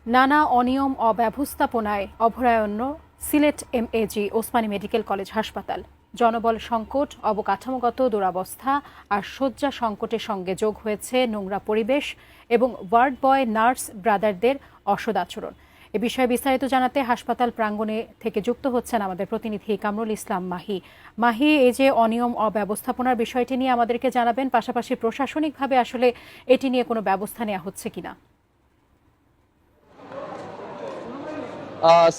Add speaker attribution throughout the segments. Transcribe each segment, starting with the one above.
Speaker 1: নানা অনিয়ম অব্যবস্থাপনায় অভয়ারণ্য Sylhet MAG Osmani medical college হাসপাতাল। জনবল সংকট, অবকাঠামোগত দুরবস্থা আর শয্যা সংকটের সঙ্গে যোগ হয়েছে নোংরা পরিবেশ এবং ওয়ার্ড বয় নার্স ব্রাদারদের অসৎ আচরণ। এ বিষয়ে বিস্তারিত জানাতে হাসপাতাল প্রাঙ্গণে থেকে যুক্ত হচ্ছেন আমাদের প্রতিনিধি কামরুল ইসলাম মাহি। মাহি, এই যে অনিয়ম অব্যবস্থাপনার বিষয়টি নিয়ে আমাদেরকে জানাবেন, পাশাপাশি প্রশাসনিকভাবে আসলে এটি নিয়ে কোনো ব্যবস্থা নেওয়া হচ্ছে কিনা?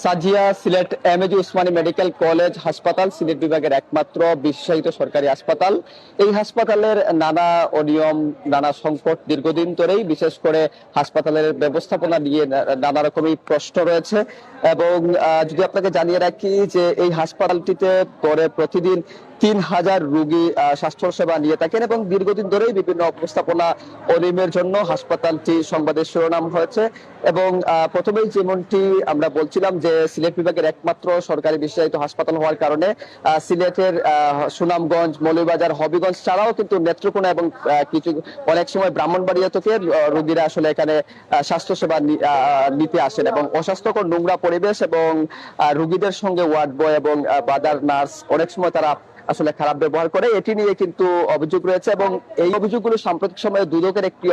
Speaker 2: Sajia Sylhet MAG Osmani medical college হাসপাতাল সিলেট বিভাগের একমাত্র বিশেষায়িত সরকারি হাসপাতাল। এই হাসপাতালের নানা অনিয়ম, নানা সংকট দীর্ঘদিন ধরেই, বিশেষ করে হাসপাতালের ব্যবস্থাপনা নিয়ে নানা রকমই প্রশ্ন রয়েছে। এবং যদি আপনাকে জানিয়ে রাখি যে এই হাসপাতালটিতে গড়ে প্রতিদিন 3000 রোগী স্বাস্থ্য সেবা নিয়ে থাকেন এবং দীর্ঘদিন ধরেই বিভিন্ন অবস্থাপনা অনিয়মের জন্য হাসপাতালটি সংবাদের শিরোনাম হয়েছে। এবং প্রথমেই যেমনটি আমরা বলছিলাম যে সিলেট বিভাগের একমাত্র সরকারি বিশেষায়িত হাসপাতাল হওয়ার কারণে সিলেটের সুনামগঞ্জ, মৌলভীবাজার, হবিগঞ্জ ছাড়াও কিন্তু নেত্রকোনা এবং কিছু অনেক সময় ব্রাহ্মণবাড়িয়া থেকে রোগীরা আসলে এখানে স্বাস্থ্য সেবা নিতে আসেন। এবং অস্বাস্থ্যকর নোংরা পরিবেশ এবং রোগীদের সঙ্গে ওয়ার্ড বয় এবং বাদার নার্স অনেক সময় তারা আসলে খারাপ ব্যবহার করে, এটি নিয়ে কিন্তু অভিযোগ রয়েছে। এবং এই অভিযোগগুলো সাম্প্রতিক সময়ে দুদকের একটি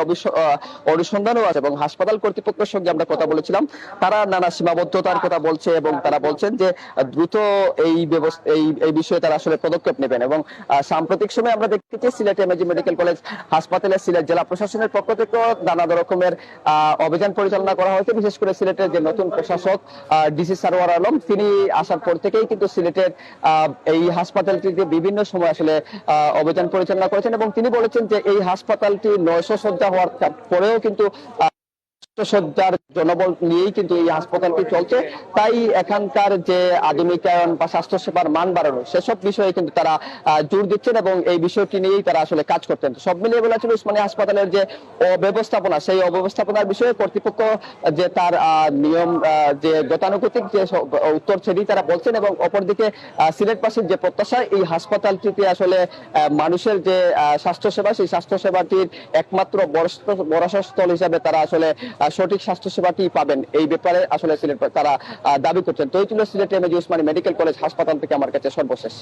Speaker 2: অনুসন্ধানও আছে এবং হাসপাতাল কর্তৃপক্ষের সঙ্গে আমরা কথা বলেছিলাম। তারা নানা সীমাবদ্ধতার কথা বলছে এবং তারা বলছেন যে দ্রুত এই বিষয়ে তারা আসলে পদক্ষেপ নেবেন। এবং সাম্প্রতিক সময়ে আমরা দেখতেছি সিলেট এমএজি মেডিকেল কলেজ হাসপাতালে সিলেট জেলা প্রশাসনের পক্ষ থেকে নানা রকমের অভিযান পরিচালনা করা হয়েছে। বিশেষ করে সিলেটের যে নতুন প্রশাসক ডিসি সারোয়ার আলম, তিনি আসার পর থেকেই কিন্তু সিলেটের এই হাসপাতালটি বিভিন্ন সময় আসলে অভিযান পরিচালনা করেছেন এবং তিনি বলেছেন যে এই হাসপাতালটি 900 শয্যা হওয়ার পরেও কিন্তু সজ্জার জনবল নিয়েই কিন্তু এই হাসপাতালটি চলছে। তাই এখানকার যে আধুনিকায়ন বা স্বাস্থ্য সেবার মান বাড়ানো, সেসব বিষয়ে কিন্তু তারা জোর দিচ্ছেন এবং এই বিষয়টি নিয়েই তারা আসলে কাজ করতেন। সব মিলিয়ে বলা ছিল উসমানী হাসপাতালের যে অব্যবস্থাপনা, সেই অব্যবস্থাপনার বিষয়ে কর্তৃপক্ষ যে তার নিয়ম যে গতানুগতিক যে উত্তর সেটি তারা বলছেন। এবং অপরদিকে সিলেটবাসীর যে প্রত্যাশা, এই হাসপাতালটিতে আসলে মানুষের যে স্বাস্থ্য সেবা, সেই স্বাস্থ্য সেবাটির একমাত্র ভরসাস্থল হিসাবে তারা আসলে সঠিক স্বাস্থ্য সেবাটি পাবেন, এই ব্যাপারে আসলে সিলেট তারা দাবি করছেন। তো এই ছিল Sylhet MAG Osmani medical college হাসপাতাল থেকে আমার কাছে সর্বশেষ।